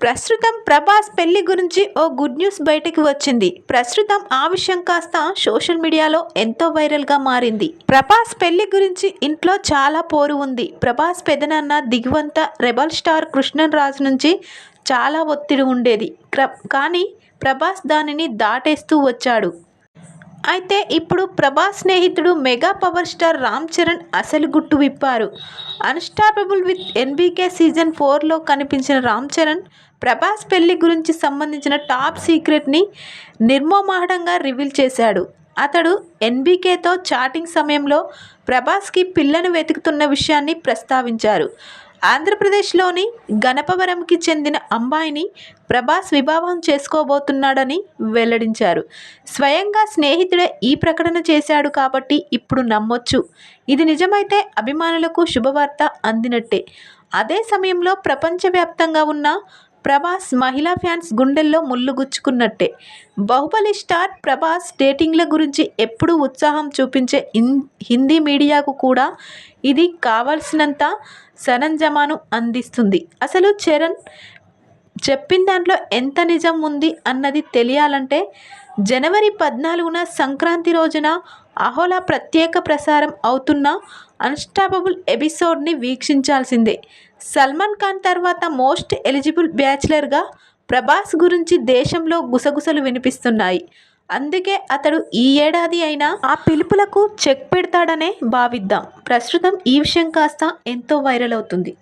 ప్రస్తుతం ప్రభాస్ పెళ్లి గురించి ఓ గుడ్ న్యూస్ బయటకు వచ్చింది. ప్రస్తుతం ఆ విషయం కాస్త సోషల్ మీడియాలో ఎంతో వైరల్గా మారింది. ప్రభాస్ పెళ్లి గురించి ఇంట్లో చాలా పోరు ఉంది. ప్రభాస్ పెదనాన్న దిగ్వంత రెబల్ స్టార్ కృష్ణరాజు నుంచి చాలా ఒత్తిడి ఉండేది. కానీ ప్రభాస్ దానిని దాటేస్తూ వచ్చాడు. అయితే ఇప్పుడు ప్రభాస్ స్నేహితుడు mega power star Ram Charan అసలు గుట్టు విప్పారు. అన్స్టాపబుల్ విత్ ఎన్బీకే సీజన్ 4లో కనిపించిన రామ్ చరణ్ ప్రభాస్ పెళ్లి గురించి సంబంధించిన టాప్ సీక్రెట్ని నిర్మోహమాటంగా రివీల్ చేశాడు. అతడు ఎన్బీకేతో చాటింగ్ సమయంలో ప్రభాస్కి పిల్లను వెతుకుతున్న విషయాన్ని ప్రస్తావించారు. ఆంధ్రప్రదేశ్లోని గణపవరంకి చెందిన అమ్మాయిని ప్రభాస్ వివాహం చేసుకోబోతున్నాడని వెల్లడించారు. స్వయంగా స్నేహితుడే ఈ ప్రకటన చేశాడు కాబట్టి ఇప్పుడు నమ్మొచ్చు. ఇది నిజమైతే అభిమానులకు శుభవార్త అందినట్టే. అదే సమయంలో ప్రపంచవ్యాప్తంగా ఉన్న ప్రభాస్ మహిళా ఫ్యాన్స్ గుండెల్లో ముళ్ళు గుచ్చుకున్నట్టే. బాహుబలి స్టార్ ప్రభాస్ డేటింగ్ల గురించి ఎప్పుడూ ఉత్సాహం చూపించే హిందీ మీడియాకు కూడా ఇది కావాల్సినంత సరంజామాను అందిస్తుంది. అసలు చరణ్ చెప్పిన దాంట్లో ఎంత నిజం ఉంది అన్నది తెలియాలంటే జనవరి 14న సంక్రాంతి రోజున అహోలా ప్రత్యేక ప్రసారం అవుతున్న అన్స్టాపబుల్ ఎపిసోడ్ని వీక్షించాల్సిందే. సల్మాన్ ఖాన్ తర్వాత మోస్ట్ ఎలిజిబుల్ బ్యాచిలర్గా ప్రభాస్ గురించి దేశంలో గుసగుసలు వినిపిస్తున్నాయి. అందుకే అతడు ఈ ఏడాది అయినా ఆ పిలుపులకు చెక్ పెడతాడనే భావిద్దాం. ప్రస్తుతం ఈ విషయం కాస్త ఎంతో వైరల్ అవుతుంది.